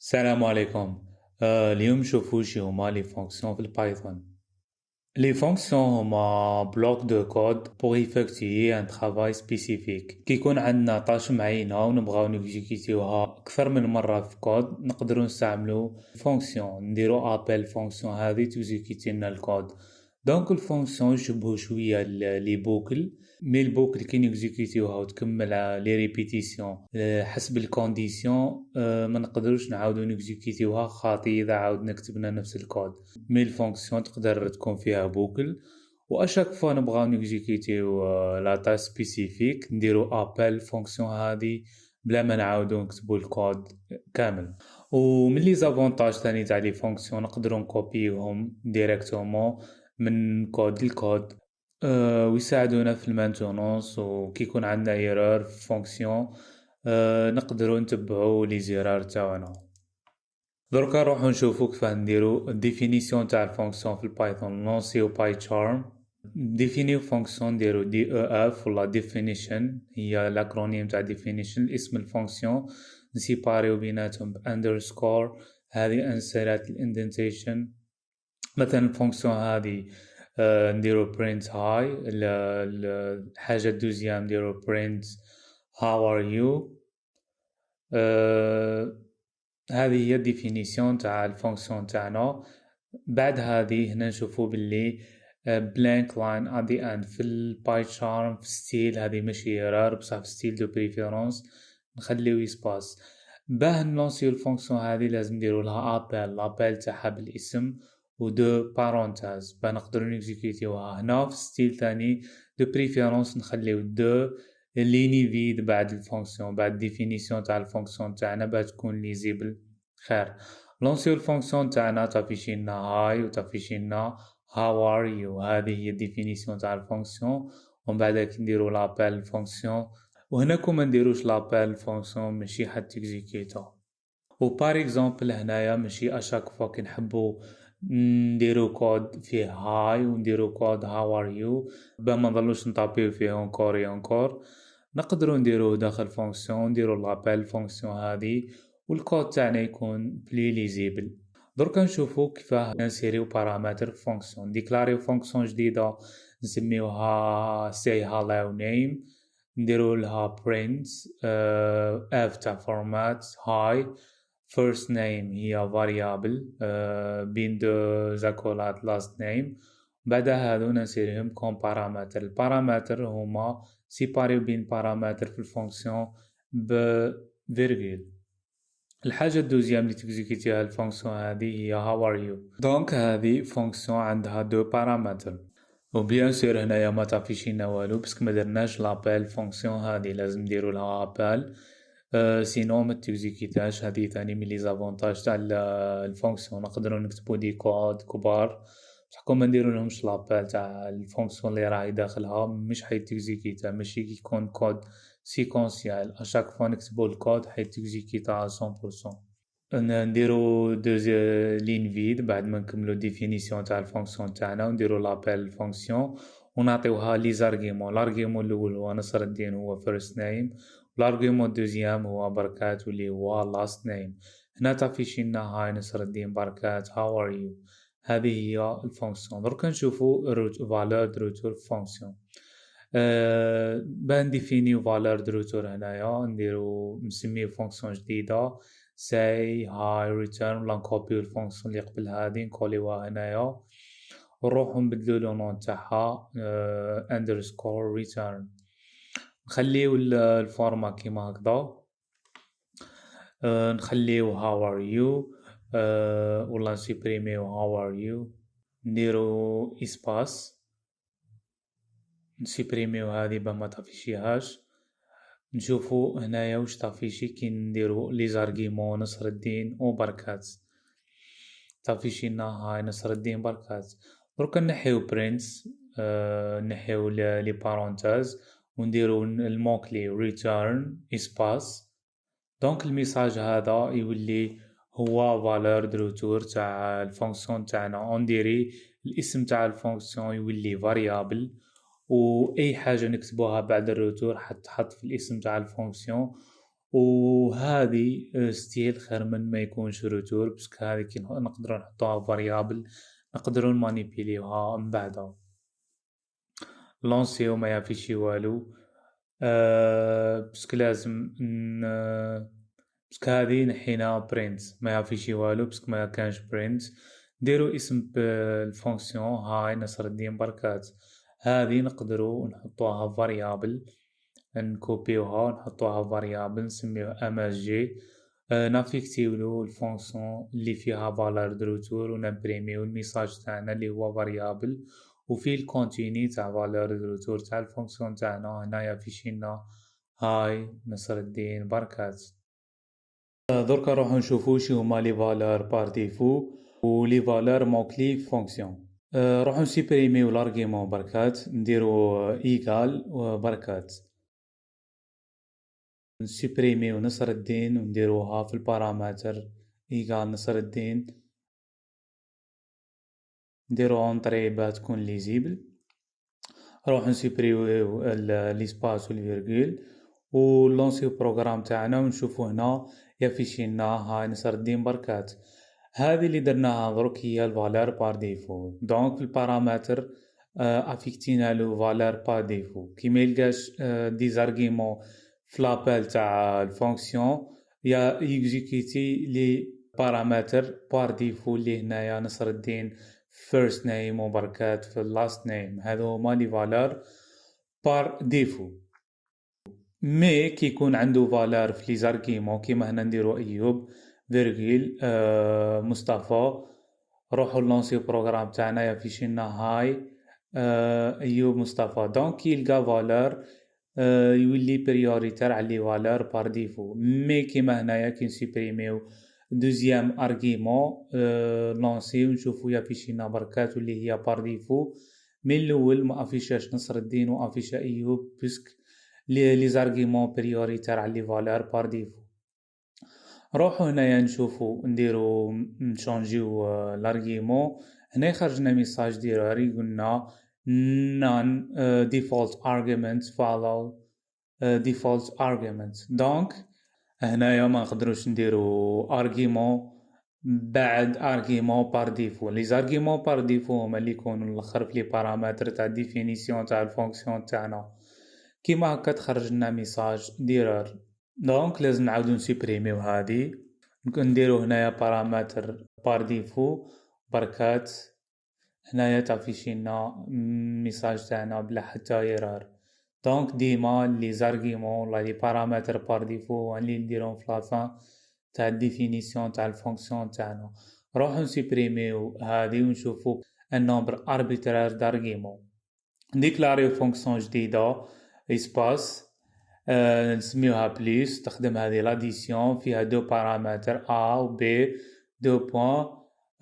السلام عليكم. اليوم نشوفو شي هما لي فونكسيون في البايثون. لي فونكسيون هما بلوك دو كود بوغ ايفكتوي ان ترافاي سبيسيفيك. كي يكون عندنا طاش معينة و نبغاو نكزيكيتيوها اكثر من مرة في كود، نقدرو نستعملو فونكسيون، نديرو ابل فونكسيون هذه تكزيكيتي لنا الكود. دونك الفونكسيون يشبهو شوية لي بوكل، مي البوكل كي نكزيكيتيوها و تكمل لي ريبيتيسيون حسب الكونديسيون، ما نقدروش نعاودو نكزيكيتيوها خاطي اذا عاودنا كتبنا نفس الكود. مي الفونكسيون تقدر تكون فيها بوكل، و اشاك فوا نبغاو نكزيكيتيو لا تاش سبيسيفيك نديرو ابل فونكسيون هذه بلا ما نعاودو نكتبو الكود كامل. و من لي زافونتاج تاني تاع لي فونكسيون نقدرو نكوبيوهم ديريكتومون من كود لكود، ويساعدونا في المانتونونس. وكي يكون عندنا ايرور في فونكسيون نقدرو نتبعو لي زيرار تاعنا. دركا نروحو نشوفو كيفاه نديرو الديفينيسيون تاع الفونكسيون في البايثون. نونسيو باي تشارم ديفينيو فونكسيون، نديرو دي او اف ولا ديفينيشن، هي لاكرونيم تاع ديفينيشن اسم الفونكسيون، نسيباريو بيناتهم باندرسكور، هذه انسيرات الاندنتيشن. مثلا الفونكسيون هذه نديرو print hi، الحاجة الدوزيام نديرو print how are you. هذه هي الديفينيسيون تاع الفونكسيون تاعنا. بعد هذه هنا نشوفو باللي blank line at the end في الباي تشارم في ستيل، هذه ماشي error بصح في ستيل دو بريفيرونس نخليو يسباس. باه نلونسيو الفونكسيون هذه لازم نديرو لها ابل، لابيل تاعها بالاسم و دو بارونتاز باه نقدرو نكزيكيوها. هنا في ستيل تاني دو بريفيرونس نخليو دو ليني فيد بعد الفونكسيون، بعد ديفينيسيون تاع الفونكسيون تاعنا باه تكون ليزيبل خير. لونسيو الفونكسيون تاعنا تافيشينا هاي و تافيشينا how are you، هذه هي الديفينيسيون تاع الفونكسيون. ومن بعد نديرو لابيل الفونكسيون، وهنا كون ما نديروش لابيل الفونكسيون ماشي حد تكزيكيتا. و بار اكزومبل هنايا ماشي اشاك فوا كي نحبو نديرو كود فيه هاي و نديرو كود هاو ار يو باه ما نضلوش نطابيو فيه اونكور اونكور، نقدرو نديروه داخل فونكسيون، نديرو لابيل فونكسيون هذه والكود تاعنا يكون بلي ليزيبل. دركا نشوفو كيفاه نسيريو بارامتر فونكسيون. نديكلاريو فونكسيون جديدة نسميوها say hello name، نديرو لها print f تاع format hi، first name هي variable بين دو زاكولات last name. بعدها هادو نسيرهم كون بارامتر. البارامتر هما سيباريو بين بارامتر في الفونكسيون بفيرغول. الحاجة الدوزيام اللي تكزيكيتيها الفونكسيون هذه هي how are you. دونك هذه فونكسيون عندها دو بارامتر، و بيان سور هنايا ما تعطيشينا والو باسكو ما درناش لابيل فونكسيون هذه، لازم نديرو لها ابل سينو ما تكزيكيتاش. هذه ثاني من لي زافونتاج تاع الفونكسيون. نقدروا نكتبو دي كود كبار بصح كون ما نديرو لهمش لابيل تاع الفونكسيون اللي راهي داخلها مش حيتكزيكيتا. ماشي كي يكون كود سيكونسيال اشاك فوا نكتبو الكود حيتكزيكيتا 100%. نديرو دوز لين فيد بعد ما نكملو ديفينيسيون تاع الفونكسيون تاعنا، ونديرو لابيل الفونكسيون ونعطيوها لي زارغيمون. لارغيمون الاول هو نصر الدين هو فيرست نيم، لارغيمون الدوزيام هو بركات واللي هو لاست نيم. هنا تافيشينا هاي نصر الدين بركات هاو ار يو. هذه هي الفونكسيون. درك نشوفو فالور دو روتور فونكسيون. باه نديفينيو فالور دو روتور هنايا نديرو نسميو فونكسيون جديدة say hi return، ولا نكوبيو الفونكسيون اللي قبل هادي نكوليوها هنايا ونروحو نبدلو لو نون تاعها underscore return. نخليو الفورما كيما هكذا، نخليو how are you ولا نسيبريميو how are you، نديرو اسباس نسيبريميو هذه باه ما تافيشيهاش. نشوفو هنايا واش طافيشي كي نديرو لي زارغيمون نصر الدين وبركات. طافيشينا هاي نصر الدين بركات. دركا نحيو برينتس، نحيو لي بارونتاز ونديرو الموكلي ريتيرن اسباس. دونك الميساج هذا يولي هو فالور دو روتور تاع الفونكسيون تاعنا. اون ديري الاسم تاع الفونكسيون يولي فاريابل، و اي حاجه نكتبوها بعد الروتور حتحط في الاسم تاع الفونكسيون، وهذه ستيل خير من ما يكونش روتور، باسكو هذه كي نقدروا نحطوها فاريابل نقدروا نمانيبيليوها من بعدها. لونسيو ما يعفيشي والو، باسكو لازم باسكو هذه نحينا برينت ما يعفيشي والو، باسكو ما كانش برينت. نديرو اسم الفونكسيون هاي نصر الدين بركات، هذه نقدروا نحطوها فاريابل، نكوبيوها نحطوها فاريابل نسميوها اماجي، نافيكتيولو الفونكسيون اللي فيها فالور دو روتور ونبريميو الميساج تاعنا اللي هو فاريابل، وفي الكونتيني تاع فالور دو روتور تاع الفونكسيون تاعنا هنايا فيشينا هاي نصر الدين بركات. دركا نروحو نشوفو شي هما لي فالور بار ديفو و لي فالور موكلي فونكسيون. نروحو نسيبريميو لارغيمون بركات، نديرو ايكال بركات، نسيبريميو نصر الدين ونديروها في البارامتر ايكال نصر الدين، نديرو اونطري باه تكون ليزيبل، نروحو نسيبريميو ليسباس و الفيرغول و لونسيو بروغرام تاعنا ونشوفو هنا يافيشينا هاي نصر الدين بركات. هذه اللي درناها درك هي الفالور بار ديفو. دونك في البارامتر افيكتينا لو فالور بار ديفو، كي ما يلقاش دي زارغيمون في لابيل تاع الفونكسيون يا يكزيكوتي لي بارامتر بار ديفو اللي هنايا نصر الدين first name وبركات في last name، هذو هما لي فالور بار ديفو. مي كي يكون عنده فالور في لي زارغيمون كيما هنا نديرو ايوب فيرغيل مصطفى، روحو لونسيو بروغرام تاعنا يافيشينا هاي ايوب مصطفى. دونك كي يلقى فالور يولي بريوريتير على لي فالور بار ديفو. مي كيما هنايا كي نسيبريميو دوزيام ارغيمون لونسيو نشوفو يافيشينا بركات اللي هي بار ديفو، من الاول ما افيشاش نصر الدين و افيشا ايوب بسك لي زارغيمون بريوريتير على لي فالور بار ديفو. نروحو هنايا نشوفو نديرو نشونجيو لارغيمون، هنا يخرجنا ميساج ديرور يقولنا none default arguments follow default arguments. دونك هنايا ما نقدروش نديرو ارغيمون بعد ارغيمون بار ديفو. لي زارغيمون بار ديفو هما اللي يكونوا الاخر في لي بارامتر تاع ديفينيسيون تاع الفونكسيون تاعنا، كيما هكا تخرج لنا ميساج ديرور. دونك لازم نعاودو نسيبريميو هادي، نديرو هنايا بارامتر بار ديفو بركات، هنايا تعفيشينا ميساج تاعنا بلا حتى ايرار. دونك ديما لي زارغيمون ولا لي بارامتر بار ديفو اللي نديروهم في لافان تاع الديفينيسيون تاع الفونكسيون تاعنا. نروحو نسيبريميو هادي ونشوفو النومبر اربيترير دارغيمون، نديكلاريو فونكسيون جديدة اسباس نسميوها بليس، تخدم هذه لاديسيون فيها دو بارامتر ا و بي دو بوان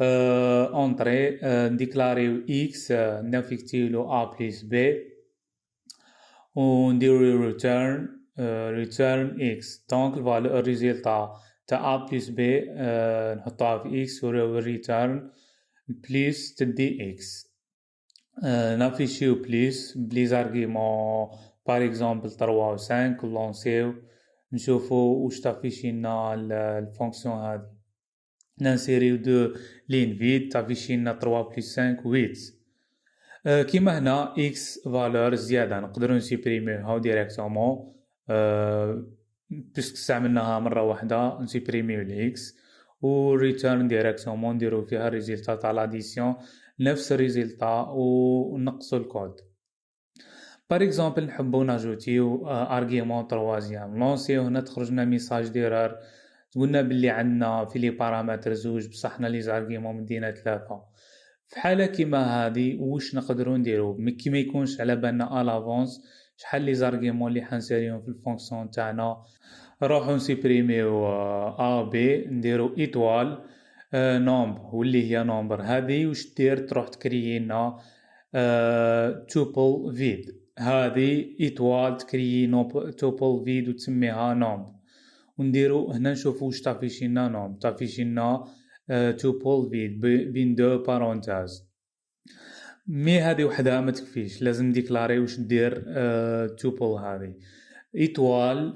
اونطري نديكلاريو اكس نافيكتيلو ا بليس بي و نديرو ريتيرن ريتيرن اكس. دونك الريزلتا تاع ا بليس بي نحطوها في اكس و ريتيرن بليس تدي اكس. نافيشيو بليس بلي زارغيمون بار اكزومبل 3 و 5 لونسيو نشوفو واش تافيشينا الفونكسيون هادي. نانسيريو دو لين فيد تافيشينا 3 بلس 5 8. كيما هنا اكس فالور زيادة نقدرو نسيبريميوها ديريكتومون بسك استعملناها مرة واحدة نسيبريميو الاكس و ريتيرن ديريكتومون نديرو فيها الريزلتا تاع لاديسيون نفس الريزلتا و نقصو الكود. بار اكزومبل نحبو ناجوتيو ارغيومون تروازيام لونسيو، هنا تخرجنا ميساج ديرور تقولنا بلي عندنا في لي بارامتر زوج بصح حنا لي زارغيومون مدينا 3. في حالة كيما هادي واش نقدرو نديرو كي ما يكونش على بالنا الافونس شحال لي زارغيومون اللي حنساليهم في الفونكسيون تاعنا، نروحو نسيبريميو ا بي نديرو ايطوال نومبر واللي هي نومبر هذه واش دير تروح تكريي لنا توبل فيد، هذه ايطوال تكريي توبل فيد وتسميها نومبر ونديرو هنا نشوفو واش تعفيشينا نومبر تعفيشينا توبل فيد بين دو بارونتاز. مي هذه وحدها ما تكفيش، لازم ديكلاري واش دير توبل هذه. ايتوال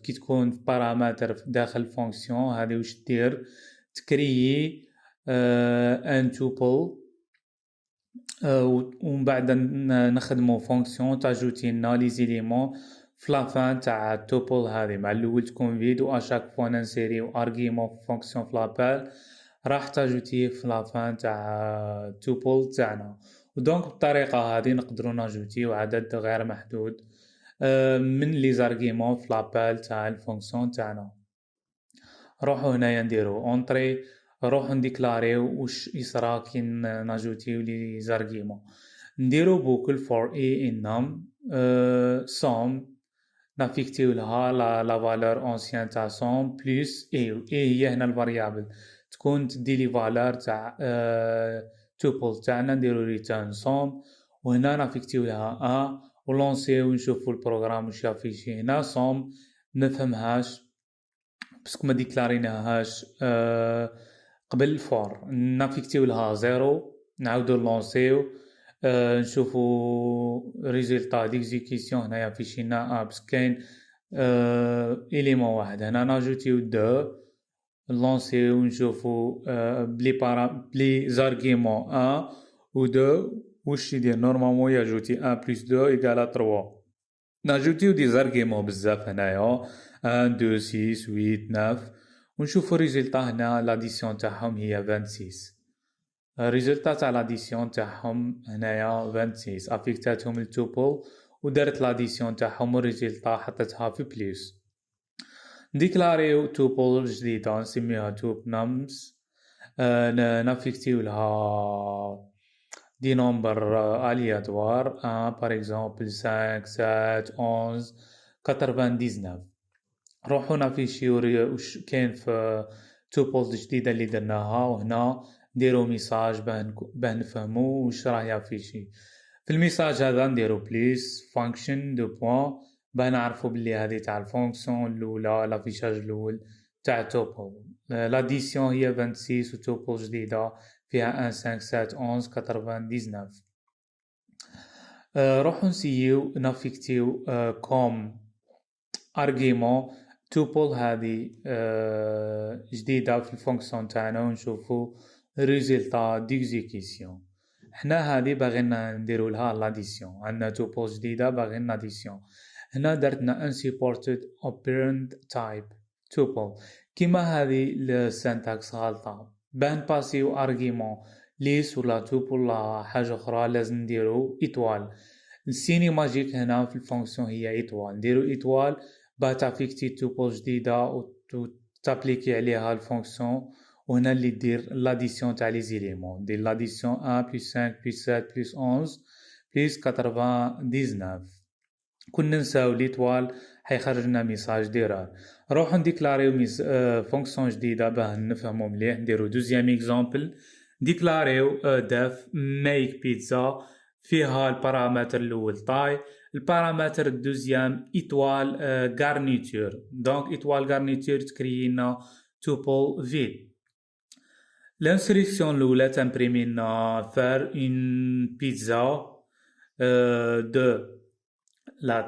كي تكون في بارامتر داخل فونكسيون هذه واش دير تكريي ان توبل ومن بعد نخدمو فونكسيون تاجوتي لنا لي زيليمون في لافان تاع التوبل هذه. مع الاول تكون فيد و اشاك فوا ننسيريو ارغيومون في فونكسيون في لابال راح تاجوتيه في لافان تاع التوبل تاعنا. ودونك بالطريقه هذه نقدروا ناجوتيو عدد غير محدود من لي زارغيومون في لابال تاع الفونكسيون تاعنا. روحو هنايا نديرو اونطري، نروحو نديكلاريو واش يصرا كي ناجوتيو لي زارغيومون. نديرو بوكل فور اي ان نم سوم نافيكتيو لها لا فالور اونسيان تاع سوم بلس اي هي هنا الفاريابل تكون تدي لي فالور تاع توبل تاعنا. نديرو ريتيرن سوم وهنا نافيكتيو لها ا ولونسيو ونشوفو البروغرام واش يافيشي هنا. سوم نفهمهاش باسكو ما ديكلاريناهاش قبل فور نافيكتيو لها زيرو نعاودو لونسيو نشوفو ريزلتا ديكزيكسيون هنايا فيشينا بس كاين إليمون واحد هنا ناجوتيو دو لونسيو نشوفو بلي زارغيمون ان و دو واش يدير نورمالمون ياجوتي ان بلس دو إيكالا تروا. ناجوتيو دي زارغيمون بزاف هنايا 1 2 6 8 9 ونشوفو ريزلتا هنا لاديسيون تاعهم هي 26. الريزلتا تاع لاديسيون تاعهم هنايا 26 افيكتاتهم التوبل ودارت لاديسيون تاعهم والريزلتا حطتها في بليس. نديكلاريو توبل جديدة نسميها توب نمز نافيكتيو لها دي نمبر الياتوار par exemple 5 7 11 99. روحو نافيشيو واش كاين في توبل جديدة اللي درناها وهنا نديرو ميساج باه نفهمو واش راه يافيشي. في الميساج هذا نديرو بليس فانكشن دو بوين باه نعرفو بلي هذه تاع الفونكسيون الاولى لافيشاج الاول تاع توبل. لاديسيون هي 26 و توبل جديدة فيها 1 5 7 11 99. روحو نسيو نافيكتيو كوم ارغيومون توبل هذه جديدة في الفونكسيون تاعنا ونشوفو ريزلتا ديكزيكسيون. حنا هذه باغينا نديرو لها لاديسيون عندنا توبل جديدة باغينا لاديسيون. هنا درتنا unsupported operand type توبل كيما هذه السنتاكس غلطة. باه نباسيو ارغيومون ليس ولا توبل ولا حاجة أخرى لازم نديرو إيطوال. السيني ماجيك هنا في الفونكسيون هي إيطوال. نديرو إيطوال باه تافيكتي توبل جديدة و تابليكي عليها الفونكسيون وهنا اللي دير لاديسيون تاع لي زيليمون. دير لاديسيون 1 بلس 5 بلس 7 بلس 11 بلس 99. كون ننساو ليطوال حيخرج لنا ميساج ديرار. نروحو نديكلاريو فونكسيون جديدة باه نفهمو مليح. نديرو دوزيام اكزامبل ديكلاريو داف ميك بيتزا فيها البارامتر الاول طاي البارامتر الدوزيام ايطوال غارنيتور. دونك ايطوال غارنيتور تكريينا توبل فيد. الانستركسيون الاولى تمبريمينا فار اون بيتزا دو لا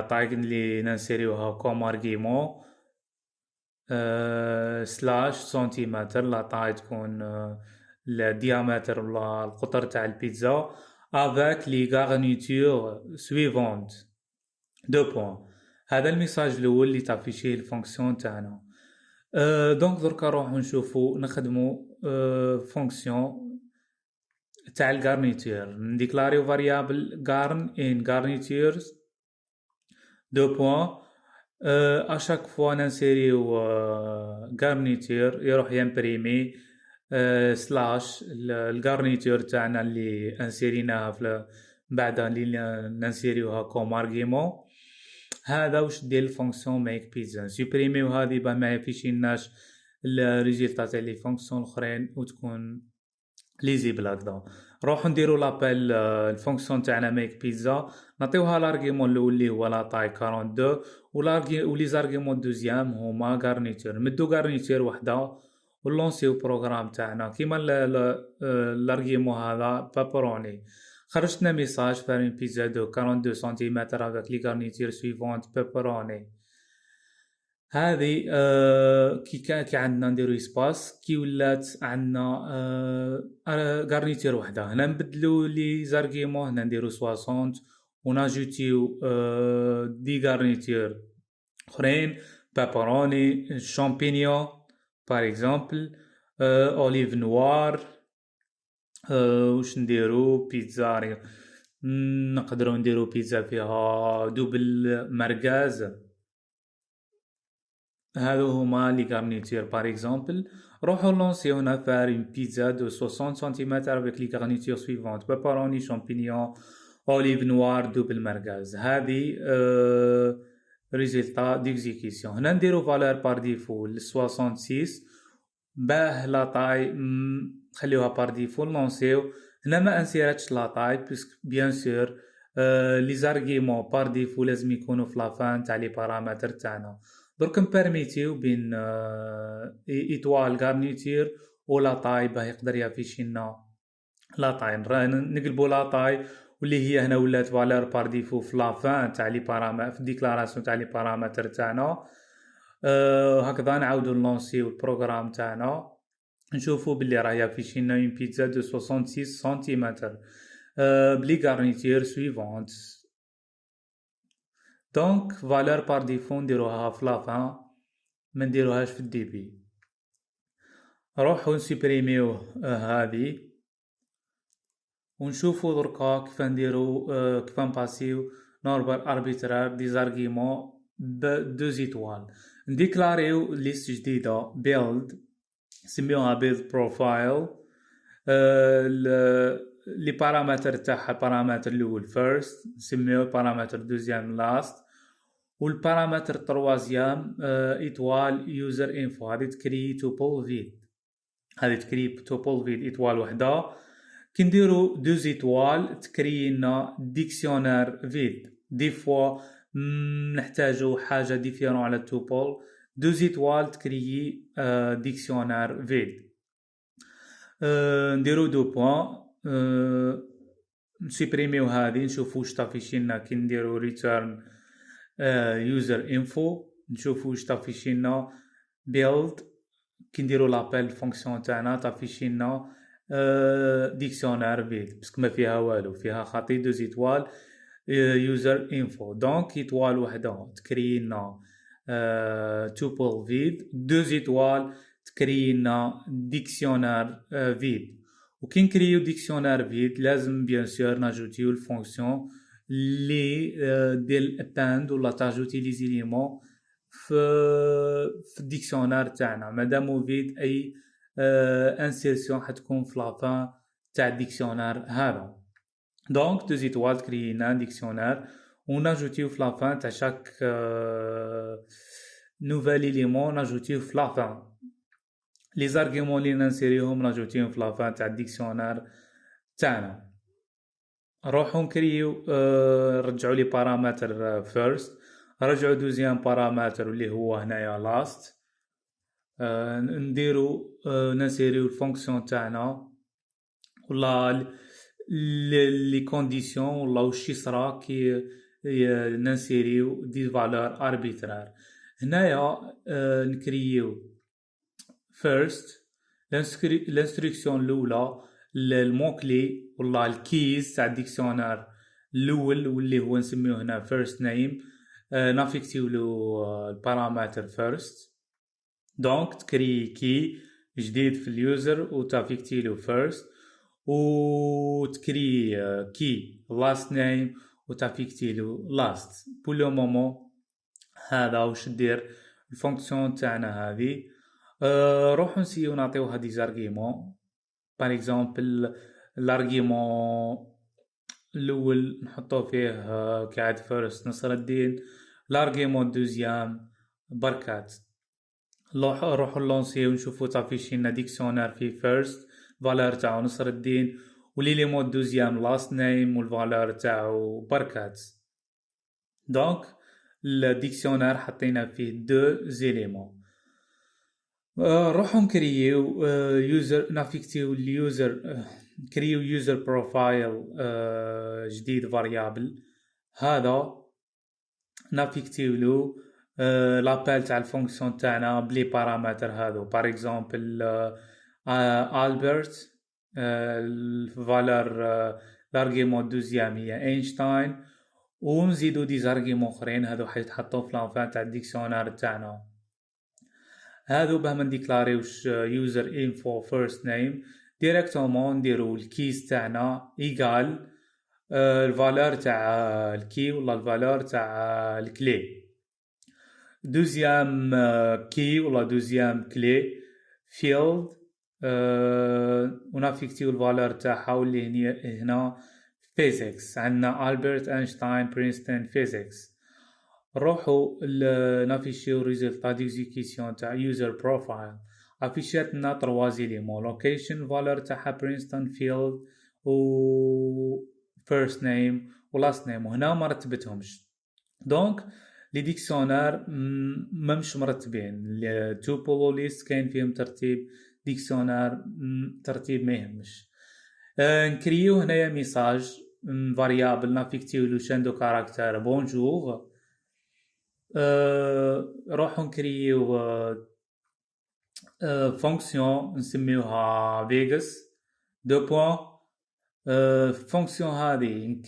تاي اللي ننسيريوها كوم ارغيومون سلاش سنتيمتر. لا تاي تكون الديامتر ولا القطر تاع البيتزا avec les garnitures suivantes 2 points. هذا الميساج الاول اللي تافيشيه الفونكسيون تاعنا. دونك دركا نروحو نشوفو نخدمو فونكسيون تاع الغارنيتور. نديكلاريو فاريابل غارن ان غارنيتورز 2 بوين اشاك فوا ننسيريو غارنيتور يروح يمبريمي سلاش الغارنيتور تاعنا اللي انسيريناها في بعد اللي ننسيريوها كوم ارغيومون. هذا واش دير الفونكسيون ميك بيتزا. سوبريميو هذه باه ما يفيشيناش الريزلتا تاع لي فونكسيون الاخرين وتكون ليزيبل هكذا. نروحو نديرو لابيل الفونكسيون تاعنا ميك بيتزا نعطيوها لارغيومون الاول اللي هو لا طاي 42 ولي زارغيومون دوزيام هما غارنيتور. نمدو غارنيتور وحده ونلونسيو بروغرام تاعنا كيما الارغيومون هذا بابروني. خرجتنا ميساج faire une pizza de 42 cm avec les garnitures suivantes pepperoni. هذه كي عندنا نديرو اسباس كي ولات عندنا غارنيتير وحده. هنا نبدلو لي زارغيمون، هنا نديرو 60 وناجوتيو دي غارنيتير اخرين، بابروني، شامبينيون باغ اكزومبل، اوليف نوار. واش نديرو؟ بيتزا نقدروا نديرو بيتزا فيها دوبل مرغاز. هادو هما لي غارنيتير باغ اكزومبل. روحو لونسيو هنا فار اون بيتزا دو 60 سنتيمتر افيك لي غارنيتير سويفونت بابروني، شامبينيون، اوليف نوار، دوبل مرغاز. هادي ريزلتا ديكزيكسيون. هنا نديرو فالور بار ديفو ل 66 باه لا طاي خليوها بار ديفو لونسيو. هنا ما انسيراتش لا طاي باسكو بيان سور لي زارغيمون بار ديفو لازم يكونوا في لافان تاع لي بارامتر تاعنا. درك نبرميتيو بين ايطوال غارنيتير و لا طاي باه يقدر يافيشي لنا لا طاي. نقلبو لا طاي واللي هي هنا ولات فالور بار ديفو في لافان تاع لي بارامتر في ديكلاراسيون تاع لي بارامتر تاعنا. هكذا نعاودو نلونسيو البروغرام تاعنا، نشوفو بلي راه يافيشي لنا اون بيتزا دو 66 سنتيمتر بلي غارنيتير سويفونت. دونك فالور بار ديفو نديروها في لافان، ما نديروهاش في الديبي. نروحو نسوبريميو هذه ونشوفو دركا كيف نديرو كيف نباسيو نورمال اربيترار دي زارغيمون ب 2 زيتوال. نديكلاريو ليست جديدة بيلد نسميوها بيلد بروفايل. لي بارامتر تاعها البارامتر الاول فيرست نسميوه البارامتر دوزيام لاست، والبارامتر تروازيام ايطوال يوزر انفو. هذه تكري توبل فيد، هذه تكري توبل فيد ايطوال وحده. كي نديرو 2 زيتوال تكري لنا ديكسيونير فيد. دي فوا نحتاجو حاجه ديفيرون على توبل. 2 زيتوال تكري ديكسيونير فيد. نديرو 2 بوين نسوبريميو هذه نشوفو واش طافيشي لنا. كي نديرو ريتيرن يوزر انفو نشوفو واش طافيشي لنا بيلد. كي نديرو لابيل فونكسيون تاعنا طافيشي لنا ديكسيونير فيد باسكو ما فيها والو، فيها خطي 2 زيتوال يوزر انفو. دونك ايطوال وحده تكري لنا توبل فيد، 2 زيتوال تكري لنا ديكسيونير فيد. وكي نكريو ديكسيونير فيد لازم بيان سور ناجوتيو الفونكسيون لي ديال اباند ولا تاجوتي لي زيليمون في الديكسيونير تاعنا. مادامو فيد اي انسيرسيون حتكون في لافان تاع الديكسيونير هذا. دونك 2 زيتوال تكري لنا ديكسيونير وناجوتيو في لافان تاع شاك نوفال إليمون ناجوتيو في لافان. لي زارغيمون لي ننسيريهم ناجوتيهم في لافان تاع الديكسيونير تاعنا. نروحو نكريو نرجعو لي بارامتر فيرست، نرجعو دوزيام بارامتر اللي هو هنايا لاست. نديرو ننسيريو الفونكسيون تاعنا ولا لي كونديسيون ولا واش يصرا كي ننسيريو دي فالور اربيترار. هنايا نكريو فيرست الانستركسيون الاولى المون كلي ولا الكيز تاع الديكسيونير الاول واللي هو نسميوه هنا فيرست نيم. نافيكتيو له البارامتر فيرست. دونك تكري كي جديد في اليوزر وتافيكتي له فيرست، وتكري كي لاست نيم وتافيكتي له لاست. بور لو مومون هذا واش دير الفونكسيون تاعنا هذه. روحو نسيو نعطيو هادي زارغيمون. بار اكزومبل الارغيمون الاول نحطو فيه كعاد فيرست نصر الدين، الارغيمون دوزيام بركات. روحو لونسيو نشوفو طافيشي لنا ديكسيونير في فيرست فالور تاعو نصر الدين، وليليمون دوزيام لاست نيم والفالور تاعو بركات. دونك الديكسيونير حطينا فيه 2 زيليمون. روحو نكريو يوزر نافيكتيو اليوزر كريو يوزر بروفايل جديد فاريابل. هذا نافيكتيولو لابيل تاع الفونكسيون تاعنا بلي بارامتر هذو. بار اكزومبل البرت الفالور لارغيمون دوزيام هي اينشتاين، ونزيدو دي زارغيمون اخرين هذو حيتحطو في لانفان تاع الديكسيونار تاعنا. هذو باه ما نديكلاريوش يوزر انفو فيرست نيم ديريكتومون نديرو الكيز تاعنا ايغال الفالور تاع الكي ولا الفالور تاع الكلي. دوزيام كي ولا دوزيام كلي فيلد ونافيكتيو الفالور تاعها واللي هنا فيزيكس. عندنا ألبرت أينشتاين برينستون فيزيكس. نروحو نافيشيو ريزلتا ديكزيكيسيون تاع يوزر بروفايل. افيشات لنا 3 زيليمون لوكيشن فالور تاعها برينستون فيلد و first name و last name، وهنا ما رتبتهمش. دونك لي ديكسيونار ممش مرتبين. توبل و ليست كاين فيهم ترتيب، ديكسيونار ترتيب ما يهمش. نكريو هنايا ميساج فاريابل نافيكتيو لو شان دو كاركتر بونجور. روحو نكريو فونكسيون نسميوها فيغاس دو بوين. فونكسيون هذه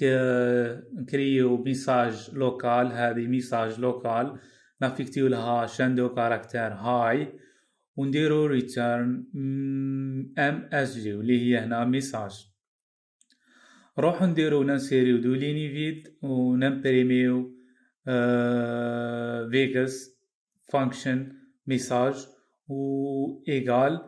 نكريو ميساج لوكال. هذه ميساج لوكال نافيكتيو لها شان دو كاركتر هاي ونديرو ريتيرن ام اس جي واللي هي هنا ميساج. روحو نديرو ننسيريو دو ليني فيد ونمبريميو فيغاس فانكشن ميساج و ايغال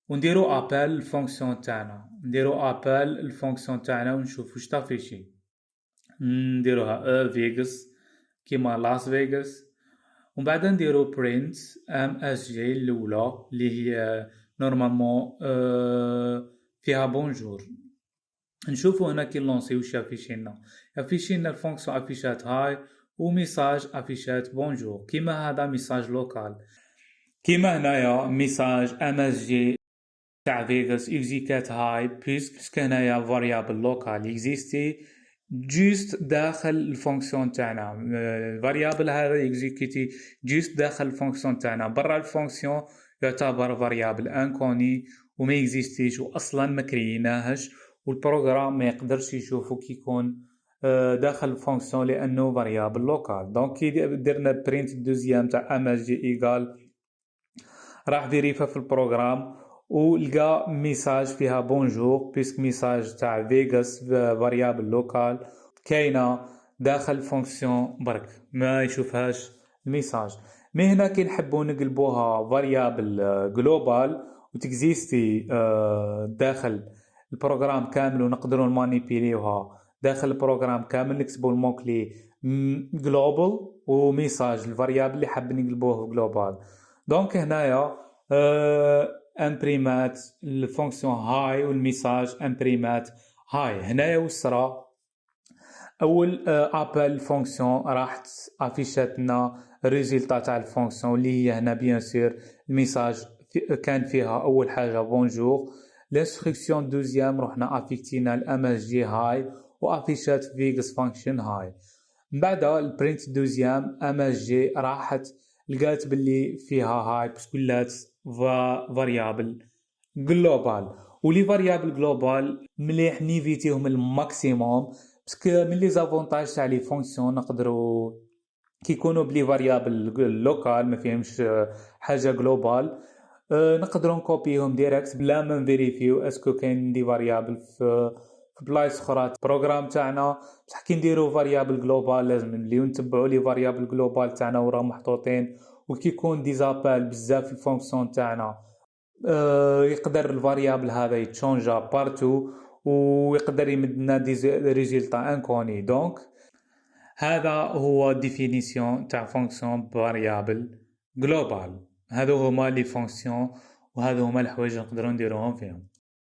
ونديرو ابل الفونكسيون تاعنا. نديرو ابل الفونكسيون تاعنا ونشوفو واش تافيشي. نديروها فيغاس كيما لاس فيغاس، ومن بعد نديرو برينت ام اس جي الاولى اللي هي نورمالمون فيها بونجور. نشوفو هنا كي نلونسي واش يافيشينا. يافيشينا الفونكسيون افيشات هاي وميساج افيشات بونجور. كيما هذا ميساج لوكال، كيما هنايا ميساج ام اس جي تاع فيغاس اكزيكات هاي بيسك هنايا فاريابل لوكال اكزيستي جوست داخل الفونكسيون تاعنا. الفاريابل هذا اكزيكيتي جوست داخل الفونكسيون تاعنا. برا الفونكسيون يعتبر فاريابل انكوني وما اكزيستيش واصلا ما كريناهش، والبروغرام ما يقدرش يشوفو كي يكون داخل الفونكسيون لانه فاريابل لوكال. دونك كي درنا برينت دوزيام تاع ام اس جي ايغال راح فيريفا في البروغرام ولقى ميساج فيها بونجور بيسك ميساج تاع فيغاس فاريابل لوكال كاينه داخل فونكسيون برك ما يشوفهاش الميساج. مي هنا كي نحبو نقلبوها فاريابل جلوبال وتكزيستي داخل البروغرام كامل ونقدروا نمانيبيليوها داخل البروغرام كامل، نكتبوا الموكلي جلوبال وميساج الفاريابل اللي حاب نقلبوه جلوبال. دونك هنايا امبريمات الفونكسيون هاي والميساج امبريمات هاي. هنايا وصرا اول ابل فونكسيون راح افيشات لنا الريزلتا تاع الفونكسيون اللي هي هنا بيان سور الميساج كان فيها اول حاجه بونجور. الانستركسيون دوزيام رحنا افيكتينا الام اس جي هاي وافيشات فيغاس فانكشن هاي. من بعد البرينت دوزيام ام اس جي راحت لقات باللي فيها هاي باسكو لات فاريابل جلوبال، ولي فاريابل جلوبال مليح نيفيتيهم الماكسيموم باسكو من لي زافونتاج تاع لي فونكسيون نقدروا كي يكونوا بلي فاريابل لوكال ما فيهمش حاجه جلوبال نقدروا نكوبيهم ديريكت بلا ما نفيريفيو اسكو كاين دي فاريابل في بلايص اخرى بروغرام تاعنا. بصح كي نديرو فاريابل جلوبال لازم نوليو نتبعوا لي فاريابل جلوبال تاعنا وراهم محطوطين، وكي يكون ديزابال بزاف الفونكسيون تاعنا يقدر الفاريابل هذا يتشونجا بارتو ويقدر يمدنا دي ريزلتا انكوني. دونك هذا هو ديفينيسيون تاع فونكسيون فاريابل جلوبال. هذو هما لي فونكسيون وهذو هما الحوايج نقدروا نديروهم فيهم.